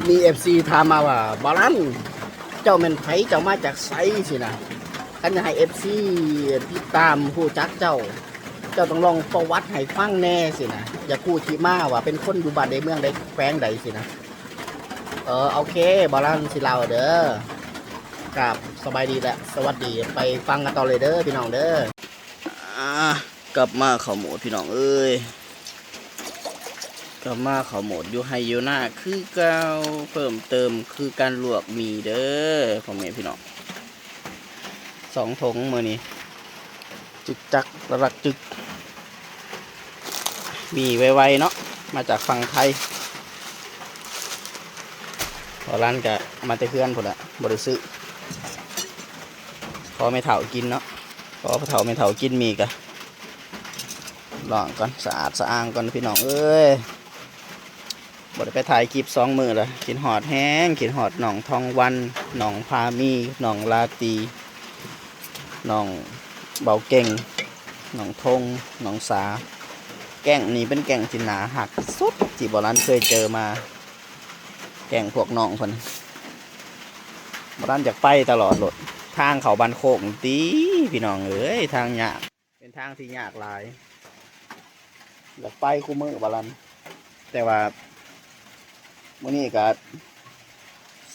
มีFC ถามมาว่าบาลันเจ้าแม่นไผเจ้ามาจากไสสินะคันจะให้ FC ติดตามผู้จักเจ้าต้องลองประวัติให้ฟังแน่สินะอย่าพูดที่มาว่าเป็นคนอยู่บ้านใดเมืองใดแขวงใดสินะโอเคบาลันสิเล่าเด้อกับสบายดีแหละสวัสดีไปฟังกันต่อเลยเด้อพี่น้องเด้อกลับมาเข้าโหมดพี่น้องเอ้ยกลับมาเข้าโหมดอยู่ให้อยู่หน้าคือเก่าเพิ่มเติมคือการลวกหมี่เด้อพ่อแม่พี่น้อง2 ถุงมื้อนี้จึกจักระลักจึกมีไวๆเนาะมาจากฝั่งไทยพอร้านก็มาแต่เพื่อนพุ่นละบ่ได้ซื้อพอไม่เฒ่ากินเนาะพอเฒ่าไม่เฒ่ากินมีกะลองก่อนสะอาดสะอ้างก่อนพี่น้องเอ้ยบ่ได้ไปถ่ายคลิป2 มื้อละกินหอดแห้งกินหอดหนองทองวันหนองพามีหนองลาตีหนองเบาเก่งหนองทงหนองสาแก่งนี้เป็นแก่งที่หนาหักสุดที่โบราณเคยเจอมาแก่งพวกหนองคนโบราณจากไปตลอดรถทางเขาบันโคกตีพี่น้องเอ้ยทางยากเป็นทางที่ยากหลายอยากไปคู่มือโบราณแต่ว่ามื้อนี้ก็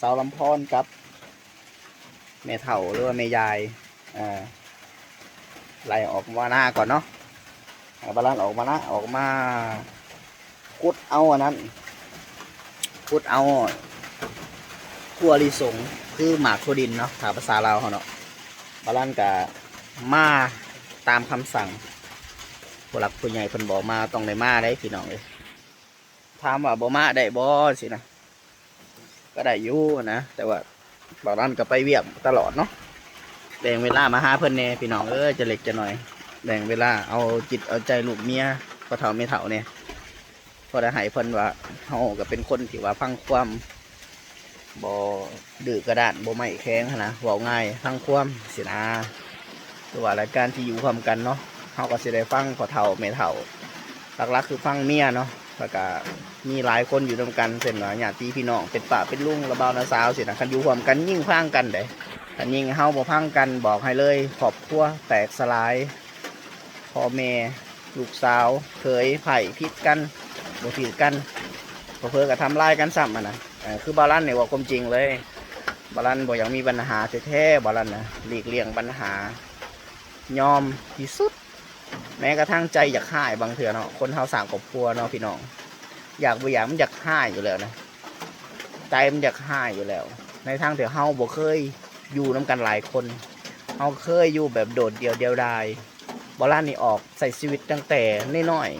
สาวลำพอนกับแม่เฒ่าหรือว่าแม่ยายไล่ออกมาหน้าก่อนเนาะบาลานออกมานะออกมาขุดเอาอันนั้นขุดเอาทั่วลิสงคือหมากทั่วดินเนาะถาภาษาลาวเขาเนาะบาลานกับมาตามคำสั่งผู้หลักผู้ใหญ่เพิ่นบอกมาต้องได้มาได้พี่น้องเลยถามว่าบ่มาได้บ่สินะก็ได้อยู่นะแต่ว่าบาลานก็ไปเวียกตลอดเนาะแบ่งเวลามาหาเพิ่นแน่พี่น้องจะเล็กจะหน่อยแบ่งเวลาเอาจิตเอาใจลูกเมียพอเฒ่าไม่เฒ่าเนี่ยพอได้หายเพิ่นว่าเฮาก็เป็นคนที่ว่าพังความบ่ดื้อกระด้านบ่ไม่แข็งนะเว้าง่ายพังความสินะตัวรายการที่อยู่ร่วมกันเนาะเฮาก็สิได้ฟังพอเฒ่าไม่เฒ่าหลักๆคือฟังเมียเนาะแล้วก็มีหลายคนอยู่ร่วมกันเช่นว่าญาติพี่น้องเป็นป้าเป็นลุงระบ่าวน้าสาวสินะคันอยู่ร่วมกันยิ่งพังกันเด้คันยิ่งเฮาบ่พังกันบอกให้เลยครอบครัวแตกสลายพ่อแม่ลูกสาวเคยไผ่พิษกันบ่ผิดกันเพื่อกับทำลายกันซ้ำนะคือบาลันเนี่ยว่าความจริงเลยบาลันบอกอย่างมีปัญหาแท้ๆบาลันนะหลีกเลี่ยงปัญหายอมที่สุดแม้กระทั่งใจอยากหายบางเถื่อเนาะคนเฮาสร้างครอบครัวเนาะพี่น้องอยากบ่อยากมันอยากหายอยู่แล้วนะใจมันอยากหายอยู่แล้วในทางที่เฮาบ่เคยอยู่น้ำกันหลายคนเฮาเคยอยู่แบบโดดเดียวดายบอลล่านี่ออกใส่ชีวิตตั้งแต่น้อย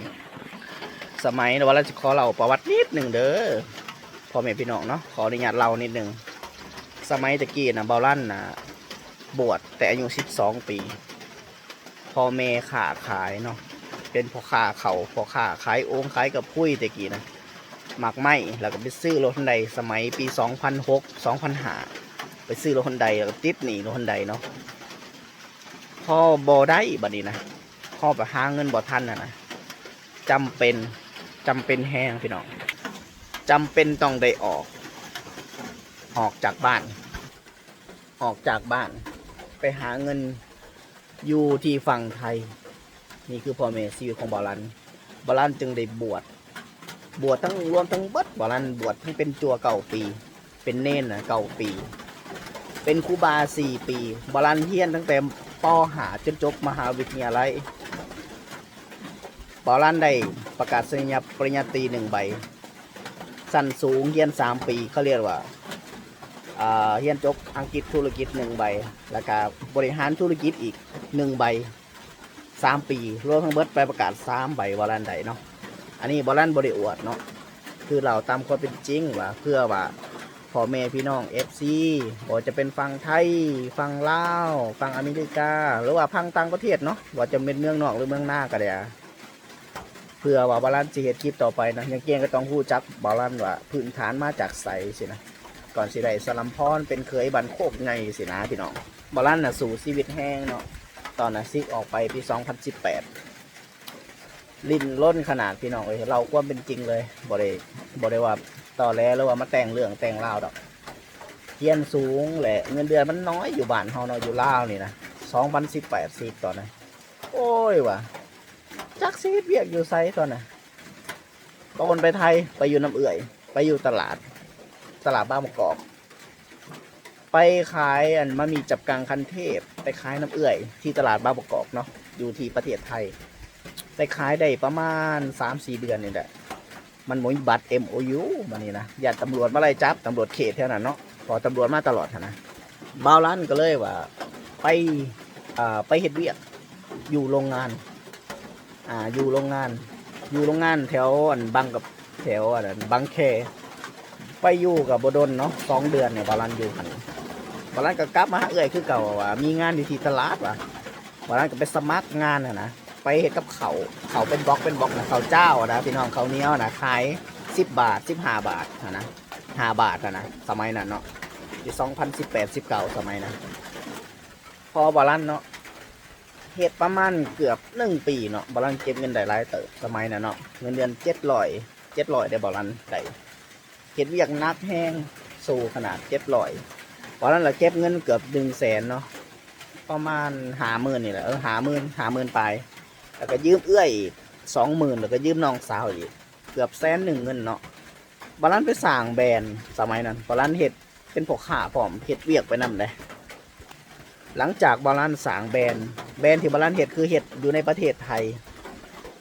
ๆสมัยบอลล่าจะขอเล่าประวัตินิดหนึ่งเด้อพ่อแม่พี่น้องเนาะขออนุญาตเล่านิดหนึ่งสมัยตะกี้นะบอลล่านะบวชแต่อายุ12 ปีพ่อแม่ค้าขายเนาะเป็นพ่อค้าเขาพ่อค้าขายโอ่งขายกับพุ้ยตะกี้นะหมักไหมแล้วก็ไปซื้อรถฮอนไดสมัยปี2006 2005ไปซื้อรถฮอนไดแล้วก็ติดหนีรถฮอนไดเนาะพ่อบอได้บัดนี้นะพ่อไปหาเงินบ่ทันนะจำเป็นแห้งพี่น้องจำเป็นต้องได้ออกจากบ้านไปหาเงินอยู่ที่ฝั่งไทยนี่คือพ่อแม่ชีวิตของบอลันจึงได้บวชทั้งรวมทั้งเบิดบอลันบวชทั้งเป็นจัว9 ปีเป็นเน้นนะ9 ปีเป็นครูบา4 ปีบอลันเฮียนตั้งแต่ป.หาจนจบมหาวิทยาลัยบอลันได้ประกาศนียปริญญาตรี1 ใบสั้นสูงเฮียน3 ปีเขาเรียกว่าเฮียนจบอังกฤษธุรกิจ1 ใบแล้วก็บริหารธุรกิจอีก1 ใบ3 ปีรวมทั้งเบิดไปประกาศ3 ใบบอลันได้เนาะอันนี้บอลันบริอวดเนาะคือเราตามความเป็นจริงว่าเพื่อว่าพ่อแม่พี่น้อง FC บ่จะเป็นฝั่งไทยฝั่งลาวฝั่งอเมริกาหรือว่าฝั่งต่างประเทศเนาะว่าจะเป็นเมืองนอกหรือเมืองหน้าก็ได้เพื่อว่าบาลานซ์จะเฮ็ดคลิปต่อไปนะยังเก่งก็ต้องรู้จักบาลานซ์ว่าพื้นฐานมาจากไสสินะก่อนสิได้สลัมพรเป็นเคยบันโคกไงสินะพี่น้องบาลานซ์น่ะสู่ชีวิตแห้งเนาะตอนน่ะซิกออกไปปี2018ลิ้นล้นขนาดพี่น้องเราความเป็นจริงเลยบ่ได้ว่า ต่อแล้วหรือว่ามาแต่งเรื่องแต่งราวดอกเรียนสูงแหละเงินเดือนมันน้อยอยู่บ้านเฮาเนาะอยู่ลาวนี่นะ2,080ตอนนั้นโอ้ยว่ะจักสิเฮ็ดเวียกอยู่ไสตอนน่ะตอนไปไทยไปอยู่น้ำเอื่อยไปอยู่ตลาดบ้านมะกอกไปขายอันมามีจับกังคันเทพไปขายน้ำเอื่อยที่ตลาดบ้านมะกอกเนาะอยู่ที่ประเทศไทยไปขายได้ประมาณ 3-4 เดือนนี่แหละมันหมดบัตร MOU มานี่นะญาติตำรวจมาไล่จับตำรวจเขตแถวนั้นเนาะพอตำรวจมาตลอดนะบ่าวร้านก็เลยว่าไปเฮ็ดเวียกอยู่โรงงานอยู่โรงงานแถวอันบางกับแถวอันบางแคไปอยู่กับบดลเนาะ2 เดือนเนี่ยบ่าวร้านอยู่หันบ่าวร้านก็กลับมาเอื้อยคือเก่าว่ามีงานอยู่ที่ตลาดว่ะบ่าวร้านก็ไปสมัครงานนะไปเฮ็ดกับเขาเป็นบล็อกนะเขาเจ้านะพี่น้องเขาเนี้ยนะขาย10 บาท15 บาทนะ5 บาทนะสมัยนั้นเนาะที่2018-19สมัยนะพอบาลันเนาะเฮ็ดประมาณเกือบ1 ปีเนาะบาลันเก็บเงินได้หลายเติบสมัยนั้นเนาะเงินเดือน700ได้บาลันได้เฮ็ดเวียกนักแห้งสู่ขนาด700บาลันละเก็บเงินเกือบ100,000เนาะประมาณ50,000นี่แหละ50,000ไปแล้วก็ยืมเอื้อยอีก20,000แล้วก็ยืมน้องสาวอีกเกือบ100,000เงินเนาะบาลันไปสร้างแบรนด์สมัยนั้นบาลันเฮ็ดเป็นพวกข้าพร้อมเฮ็ดเวียกไปนำเลยหลังจากบาลันสร้างแบรนด์ที่บาลันเฮ็ดคือเฮ็ดอยู่ในประเทศไทย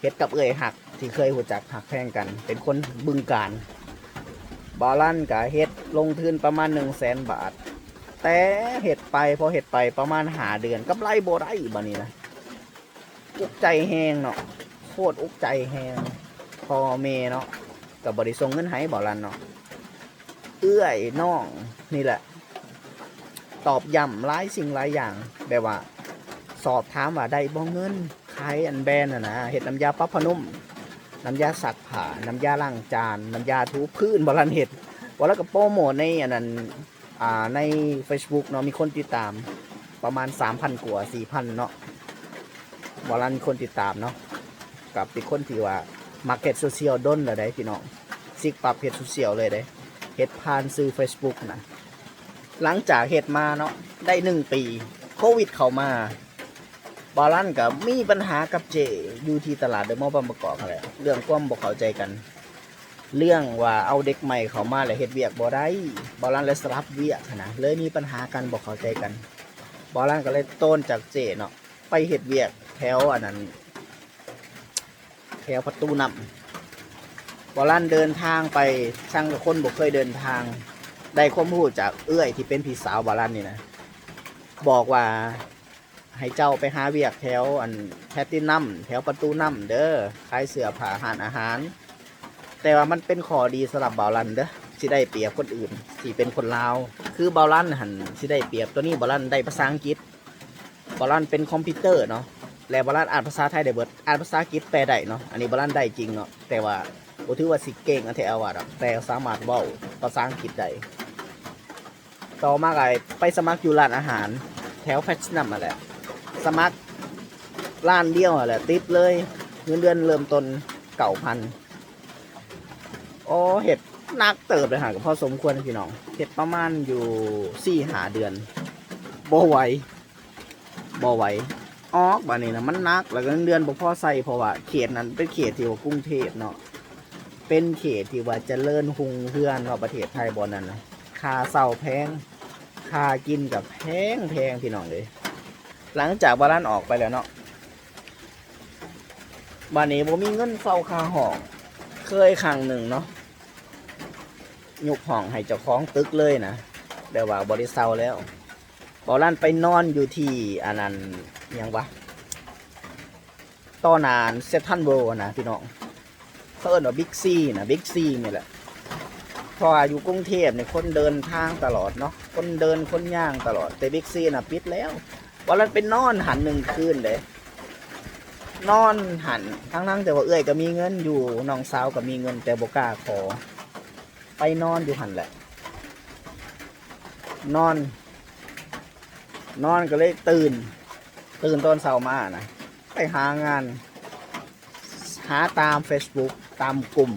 เฮ็ดกับเอื้อยหักที่เคยรู้จักหักแพงกันเป็นคนบึงกาฬบาลันก็เฮ็ดลงทุนประมาณ100,000 บาทแต่เฮ็ดไปพอเฮ็ดไปประมาณ5 เดือนกำไรบ่ได้บัดนี้นะอุกใจแฮงเนาะโคตรอุกใจแฮงพ่อแม่เนาะก็บ่ได้ส่งเงินให้บาลันเนาะเอื้อยน้องนี่แหละตอบย้ำหลายสิ่งหลายอย่างแบบว่าสอบถามว่าได้บ่เงินขายอันแบรนด์นะเฮ็ดน้ำยาปรับผ้านุ่มน้ำยาซักผ้าน้ำยาล้างจานน้ำยาถูพื้นบาลันเฮ็ดบ่แล้วก็โปรโมทในอันนั้นใน Facebook เนาะมีคนติดตามประมาณ 3,000 กว่า 4,000 เนาะบาลันคนติดตามเนาะกับเป็นคนที่ว่ามาร์เก็ตโซเชียลด้นเลยได้พี่น้องซิกปรับเฮ็ดโซเชียลเลยได้เฮ็ดผ่านซื้อ Facebook นะหลังจากเฮ็ดมาเนาะได้1 ปีโควิดเข้ามาบาลันกับมีปัญหากับเจอยู่ที่ตลาดเดอะมอลล์บางประกอบอะไรเรื่องความบ่เข้าใจกันเรื่องว่าเอาเด็กใหม่เข้ามาแล้วเฮ็ดเวียกบ่ได้บาลันเลยสลับเวียกนะเลยมีปัญหากันบ่เข้าใจกันบาลันก็เลยโต้นจากเจเนาะไปเฮ็ดเวียกแถวอันนั้นแถวประตูน้ำบาลันเดินทางไปช่างกับคนบ่เคยเดินทางได้ความรู้จากเอื้อยที่เป็นพี่สาวบาลันนี่นะบอกว่าให้เจ้าไปหาเวียกแถวอันแพตตินัมแถวประตูน้ำเด้อขายเสื้อผ้าอาหารแต่ว่ามันเป็นข้อดีสำหรับบาลันเด้อสิได้เปรียบคนอื่นที่เป็นคนลาวคือบาลันหันสิได้เปรียบตัวนี้บาลันได้ภาษาอังกฤษบาลันเป็นคอมพิวเตอร์เนาะและบาลันอ่านภาษาไทยได้เบิดอ่านภาษาอังกฤษแปลได้เนาะอันนี้บาลันได้จริงเนาะแต่ว่าบ่ถือว่าสิเก่งอันแท้ว่าดอกแต่สามารถเว้าภาษาอังกฤษได้ต่อมาก็ไปสมัครอยู่ร้านอาหารแถวแพตตินัมนั่นแหละสมัครร้านเดียวแหละติดเลยเงินเดือนเริ่มต้น9,000อ๋อเห็ดนักเติบเลยหากับพ่อสมควรพี่น้องเห็ดประมาณอยู่4-5 เดือนบ่ไหวออกบ้านนี้นะมันนักแล้วก็เงินเดือนบ่พอใส่เพราะว่าเขตนั้นเป็นเขตที่ว่ากรุงเทพเนาะเป็นเขตที่ว่าเจริญหุ่งเรืองว่าประเทศไทยบ่นั้นนะค่าเช่าแพงค่ากินกับแพงพี่น้องเลยหลังจากบาลันออกไปแล้วเนาะบ้านนี้ผมมีเงินเฝ้าค่าห้องเคยครั้งหนึ่งเนาะยกห้องให้เจ้าของตึกเลยนะแต่ว่าบริษัทแล้วบาลันไปนอนอยู่ที่อันนั้นยังวะต้อนานเซนทรัลเวิลด์นะพี่น้องเพิ่นว่าบิ๊กซีนี่แหละพออยู่กรุงเทพเนี่ยคนเดินทางตลอดเนาะคนเดินคนย่างตลอดแต่บิ๊กซีน่ะปิดแล้ววันนั้นเป็นนอนหัน1 คืนเลยนอนหันทั้งแต่ว่าเอื้อยก็มีเงินอยู่น้องสาวก็มีเงินแต่บ่กล้าขอไปนอนอยู่หันแหละนอนก็เลยตื่นตอนเช้ามานะไปหางานหาตาม Facebook ตามกลุ่ม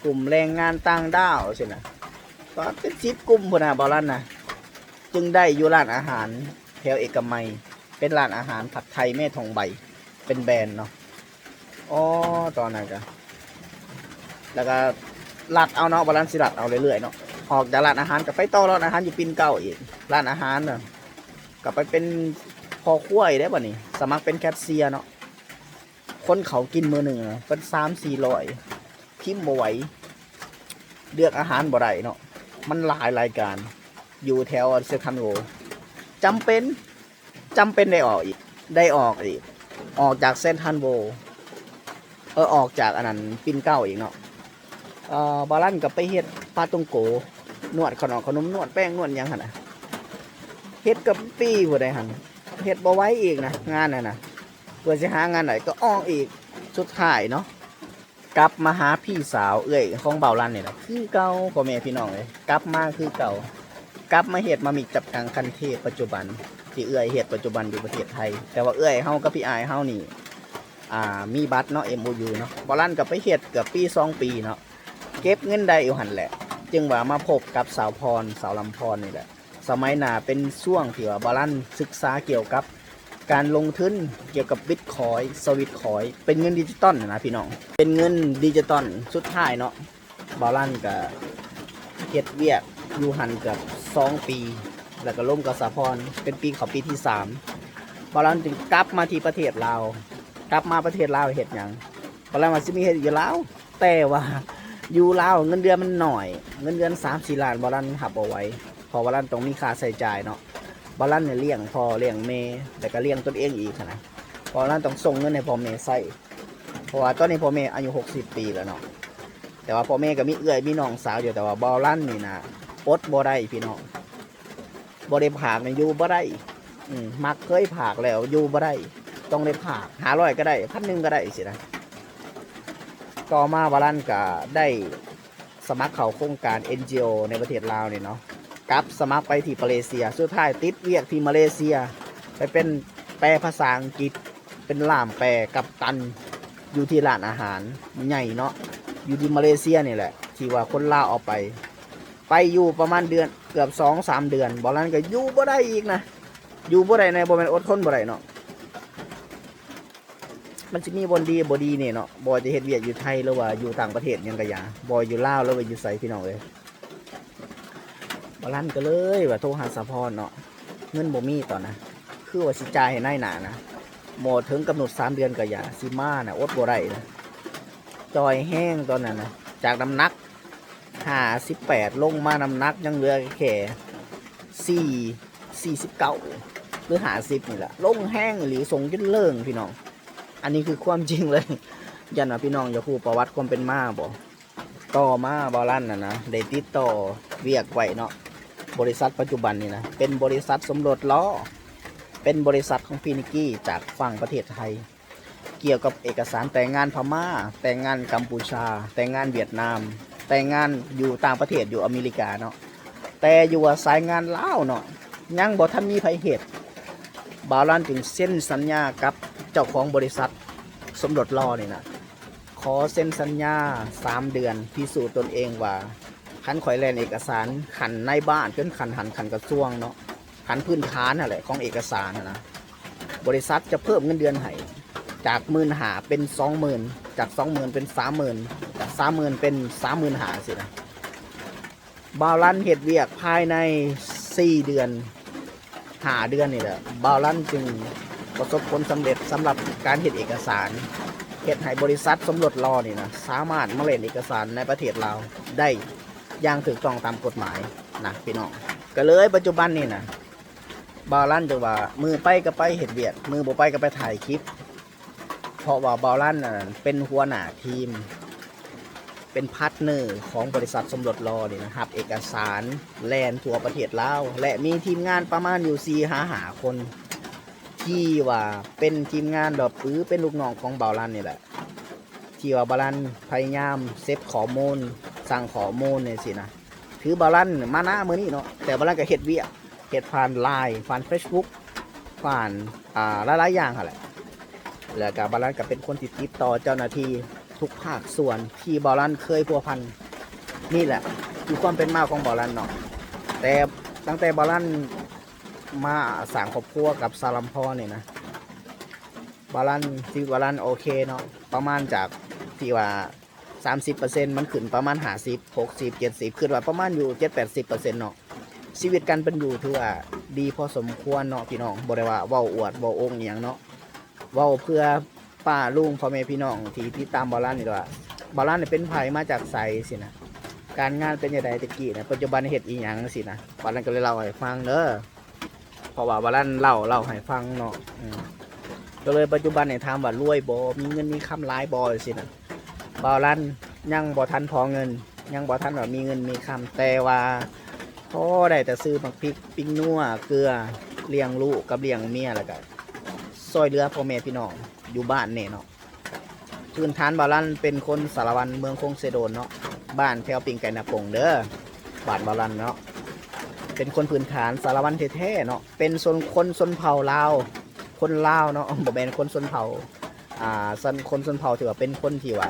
กลุ่มแรงงานต่างด้าวใช่ไหมก็เป็น10กลุ่มพุ่นน่ะบ่ลั่นนะจึงได้อยู่ร้านอาหารแถวเอกมัยเป็นร้านอาหารผัดไทยแม่ทองใบเป็นแบรนด์เนาะอ๋อตอนนั้นก็แล้วก็ลัดเอาเนาะบ่ลั่นสิลัดเอาเรื่อยๆเนาะออกจากร้านอาหารก็ไปต่อร้านอาหารอยู่ปิ่นเกล้าอีกร้านอาหารน่ะก็ไปเป็นพอคุ้ยได้บ่นี่สมัครเป็นแคชเชียร์เนาะคนเขากินมื้อหนึ่งเป็น3-400พิมพ์บ่ไหวเลือกอาหารบ่ได้เนาะมันหลายรายการอยู่แถวเซคันโวจำเป็นได้ออกอีกออกจากเส้นทันโวออกจากอันนั้นปิ่นเกล้าอีกเนาะบาลันกับไปเฮ็ดปลาตงโกนวดขนมนวดแป้งนวดยังหั่นน่ะเฮ็ดกับปี้บ่ได้หั่นเฮ็ดบ่ไหวอีกนะงานน่ะเพื่อสิหางานไหนก็ออกอีกสุดท้ายเนาะกลับมาหาพี่สาวเอ้ยของเบาลันนี่แหละคือเก่าพ่อแม่พี่น้องเลยกลับมาคือเก่ากลับมาเฮ็ดมามิจับกังคันเทศปัจจุบันที่เอื้อยเฮ็ดปัจจุบันอยู่ประเทศไทยแต่ว่าเอื้อยเฮากับพี่อายเฮานี่มีบัตรเนาะ MOU เนาะบ่ลั่นก็ไปเฮ็ดเกือบปี2 ปีเนาะเก็บเงินได้อยู่หั่นแหละจึงว่ามาพบกับสาวพรสาวลำพรนี่แหละสมัยหน้าเป็นช่วงที่ว่าบ่ลั่นศึกษาเกี่ยวกับการลงทุนเกี่ยวกับบิตคอยน์สวิตคอยน์เป็นเงินดิจิตอลนะพี่น้องเป็นเงินดิจิตอลสุดท้ายเนาะบ่ลั่นก็เฮ็ดเวียกอยู่หั่นเกือบ2 ปีแล้วก็ล่มกับสาวพรเป็นปีเขาปีที่3บ่ลั่นจึงกลับมาที่ประเทศลาวกลับมาประเทศลาวเฮ็ดหยังบ่ลั่นว่าสิมีเฮ็ดอยู่ลาวแต่ว่าอยู่ลาวเงินเดือนมันหน่อยเงินเดือน 3-4 ล้านบ่ลั่นหับเอาไว้เพราะบ่ลั่นต้องมีค่าใช้จ่ายเนาะบ่ลั่นเนี่ยเลี้ยงพ่อเลี้ยงแม่แต่ก็เลี้ยงตนเองอีกนะบ่ลั่นต้องส่งเงินให้พ่อแม่ใช้เพราะว่าตอนนี้พ่อแม่อายุ60 ปีแล้วเนาะแต่ว่าพ่อแม่ก็มีเอื้อยมีน้องสาวอยู่แต่ว่าบ่ลั่นนี่นะอดบ่ได้พี่น้องบ่ได้ผากนี่อยู่บ่ได้มักเคยผากแล้วอยู่บ่ได้ต้องได้ผาก500ก็ได้1,000ก็ได้สินะต่อมาบ่ลั่นก็ได้สมัครเข้าโครงการ NGO ในประเทศลาวนี่เนาะกลับสมัครไปที่มาเลเซียสุดท้ายติดเวียกที่มาเลเซียไปเป็นแปลภาษาอังกฤษเป็นล่ามแปลกัปตันอยู่ที่ร้านอาหารใหญ่เนาะอยู่ที่มาเลเซียนี่แหละที่ว่าคนลาวเอาไปอยู่ประมาณเดือนเกือบ 2-3 เดือนบ่นั้นก็อยู่บ่ได้อีกนะอยู่บ่ได้ในบ่แม่นอดทนบ่ได้เนาะมันสิมีบ่ดีบ่ดีนี่เนาะบ่จะเฮ็ดเวียกอยู่ไทยหรือว่าอยู่ต่างประเทศหยังก็อย่าบ่อยู่ลาวหรือว่าอยู่ไสพี่น้องเอ้ยบ่ลั่นก็เลยว่าโทรหาสะพรเนาะเงินบ่มีตอนนะคือว่าสิจ่ายให้นายหน้านะบ่ถึงกำหนด3 เดือนก็อย่าสิมาน่ะอดบ่ได้นะจอยแห้งตอนนั้นนะจากน้ำหนัก58ลงมาน้ำหนักยังเหลือแค่49หรือ50นี่แหละลงแห้งหรือส่งจนเลิ่งพี่น้องอันนี้คือความจริงเลยยันว่าพี่น้องอย่าพูดประวัติความเป็นมาบ่ต่อมาบ่ลั่นนะได้ติดต่อเวียกไว้เนาะบริษัทปัจจุบันนี่นะเป็นบริษัทสมรสล้อเป็นบริษัทของพี่นิกกี้จากฝั่งประเทศไทยเกี่ยวกับเอกสารแต่งงานพม่าแต่งงานกัมพูชาแต่งงานเวียดนามแต่งงานอยู่ต่างประเทศอยู่อเมริกาเนาะแต่อยู่สายงานลาวเนาะยังบ่ทันมีไผเฮ็ดบ่าวลั่นจึงเซ็นสัญญากับเจ้าของบริษัทสมรสล้อนี่นะขอเซ็นสัญญา3 เดือนพิสูจน์ตนเองว่าขันข่อยแลนเอกสารขันในบ้านเป็นขันกระทรวงเนาะขันพื้นฐานนั่นแหละของเอกสารนะบริษัทจะเพิ่มเงินเดือนให้จาก15,000เป็น20,000จาก20,000เป็น30,000จาก30,000เป็น35,000สินะบ่าวลั่นเฮ็ดเวียกภายใน4 เดือน5 เดือนนี่แหละบ่าวลั่นจึงประสบผลสำเร็จสำหรับการเฮ็ดเอกสารเฮ็ดให้บริษัทสมรสล้อนี่นะสามารถมาเล่นเอกสารในประเทศลาวได้อย่างถูกต้องตามกฎหมายนะพี่น้องก็เลยปัจจุบันนี่นะบ่าวลั่นจะว่ามือไปก็ไปเฮ็ดเวียกมือบ่ไปก็ไปถ่ายคลิปเพราะว่าบ่าวลั่นเป็นหัวหน้าทีมเป็นพาร์ทเนอร์ของบริษัทสมรสล้อนี่นะครับเอกสารแลนทั่วประเทศลาวและมีทีมงานประมาณอยู่4-5 คนที่ว่าเป็นทีมงานแบบเป็นลูกน้องของบ่าวลั่นนี่แหละที่ว่าบ่าวลั่นพยายามเซฟข้อมูลสั่งข้อมูลเนี่ยสินะถือบ่าวลั่นมาหน้ามื้อนี้เนาะแต่บ่าวลั่นก็เฮ็ดเวียกเฮ็ดผ่าน LINE ผ่าน Facebook ผ่านหลายๆอย่างหั่นแหละแล้วก็บ่าวลั่นก็เป็นคนที่ติดต่อเจ้าหน้าที่ ทุกภาคส่วนที่บอลันเคยพัวพันนี่แหละคือความเป็นมาของบอลันเนาะแต่ตั้งแต่บอลันมาสร้างครอบครัวกับซาลัมพอเนี่ยนะบอลันที่บอลันโอเคเนาะประมาณจากที่ว่า30%มันขึ้นประมาณ50 60 70ขึ้นว่าประมาณอยู่7-80%เนาะชีวิตกันเป็นอยู่ถือว่าดีพอสมควรเนาะพี่น้องบ่ได้ว่าเว้าอวดเว้าองค์อหย่างเนาะเว้าเพื่อป้าลุงพ่อแม่พี่น้องที่ติดตามบอลันนี่ว่าบอลันเนี่ยเป็นไผมาจากไสสินะการงานเป็นยังไงตะกี้นะปัจจุบันเฮ็ดอีหยังสินะบอลันก็เลยเล่าให้ฟังเด้อเพราะว่าบอลันเล่าให้ฟังเนาะก็เลยปัจจุบันเนี่ยถามว่ารวยบ่มีเงินมีคำหลายบ่สินะบอลันยังบ่ทันพอเงินยังบ่ทันว่ามีเงินมีคำแต่ว่าพอได้แต่ซื้อบักพริกปิ้งนัวเกลือเลี้ยงลูกกับเลี้ยงเมียแล้วก็ซอยเรือพ่อแม่พี่น้องอยู่บ้านเนี่ยเนาะพื้นฐานบาลันเป็นคนสารวันเมืองคงเซโดนเนาะบ้านแถวปิงไก่นาปงเด้อบ้านบาลันเนาะเป็นคนพื้นฐานสารวันแท้ๆเนาะเป็นคนชนเผ่าลาวคนลาวเนาะบ่เป็นคนชนเผ่าคนชนเผ่าถือว่าเป็นคนที่ว่า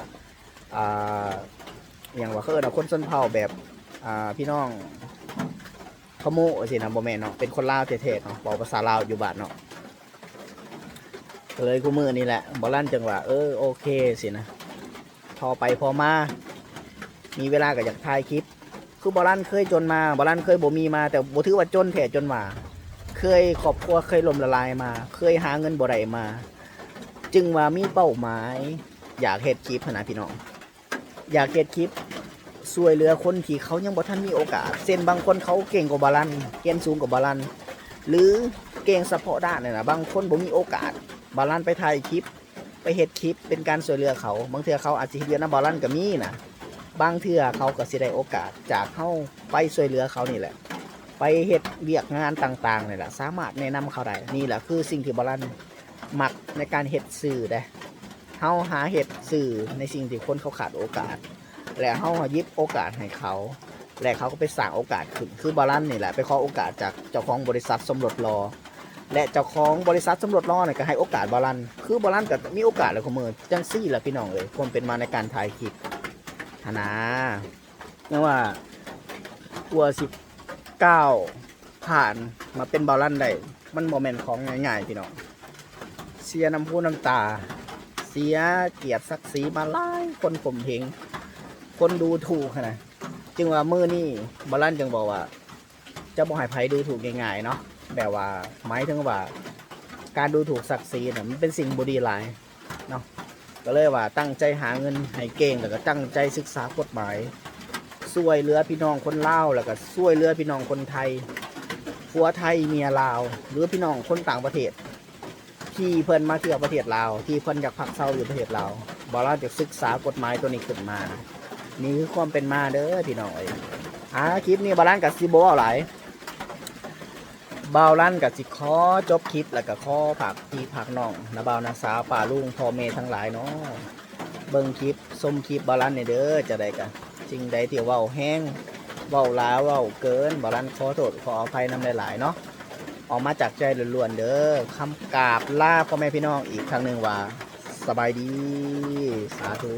อย่างว่าเขาเอิ้นคนชนเผ่าแบบพี่น้องขโมยสินะบ่แม่นเนาะเป็นคนลาวแท้ๆเนาะบอกภาษาลาวอยู่บ้านเนาะเลยกูมือนี่แหละบอลันจังหวะโอเคสินะพอไปพอมามีเวลาก็อยากถ่ายคลิปคือบอลันเคยจนมาบอลันเคยบ่มีมาแต่บ่ถือว่าจนแท้จนว่าเคยครอบครัวเคยล่มละลายมาเคยหาเงินบ่ได้มาจึงว่ามีเป้าหมายอยากเฮ็ดคลิปนะพี่น้องอยากเฮ็ดคลิปช่วยเหลือคนที่เขายังบ่ทันมีโอกาสเช่นบางคนเขาเก่งกว่าบอลันเก่งสูงกว่าบอลันหรือเก่งเฉพาะด้านเนี่ยนะบางคนบ่มีโอกาสบาลันไปถ่ายคลิปไปเฮ็ดคลิปเป็นการช่วยเหลือเขาบางเทื่อเขาอาจจะเฮ็ดเวียกนำบาลันก็มีนะบางเทื่อเขาก็สิได้โอกาสจากเฮาไปช่วยเหลือเขานี่แหละไปเฮ็ดเวียกงานต่างๆนี่แหละสามารถแนะนำเขาได้นี่แหละคือสิ่งที่บาลันมักในการเฮ็ดสื่อเด้เฮาหาเฮ็ดสื่อในสิ่งที่คนเขาขาดโอกาสและเฮาหยิบโอกาสให้เขาและเขาก็ไปสร้างโอกาสขึ้นคือบาลันนี่แหละไปขอโอกาสจากเจ้าของบริษัทสมรสรอและเจ้าของบริษัทสำรวจล้อเนี่ยก็ให้โอกาสบาลันคือบาลันก็มีโอกาสเลยของมือจังซี่แหละพี่น้องเลยความเป็นมาในการถ่ายคลิปนะนี่ว่าตัว19ผ่านมาเป็นบาลันได้มันโมเมนต์ของง่ายๆพี่น้องเสียน้ำพุน้ำตาเสียเกียรติศักดิ์ศรีมาหลายคนข่มเหงคนดูถูกนะจึงว่ามือนี่บาลันจึงบอกว่าจะบอกให้ไผดูถูกง่ายๆเนาะแบบว่าหมายถึงว่าการดูถูกศักดิ์ศรีเนี่ยมันเป็นสิ่งบ่ดีหลายเนาะก็เลยว่าตั้งใจหาเงินให้เก่งแล้วก็ตั้งใจศึกษากฎหมายช่วยเหลือพี่น้องคนลาวแล้วก็ช่วยเหลือพี่น้องคนไทยผัวไทยเมียลาวหรือพี่น้องคนต่างประเทศที่เพิ่นมาเที่ยวประเทศลาวที่เพิ่นอยากพักเซาอยู่ประเทศลาวบ่เราจะศึกษากฎหมายตัวนี้ขึ้นมานี่คือความเป็นมาเด้อพี่น้องคลิปนี้บาลานกับซิโบเอาหลายบ่าวลั่นกับสิขอจบคลิปแล้วก็ขอผักพี่ผักน้องนะบ่าวนะสาวป่าลุงพ่อแม่ทั้งหลายเนาะเบิ่งคลิปชมคลิปบ่าวลั่นเนี่ยเด้อจะได้กันสิ่งใดที่เว้าแห้งเว้าลาเว้าเกินบ่าวลั่นขอโทษขออภัยนำหลายๆเนาะออกมาจากใจล้วนๆเด้อคำกราบลาพ่อแม่พี่น้องอีกครั้งหนึ่งว่าสบายดีสาธุ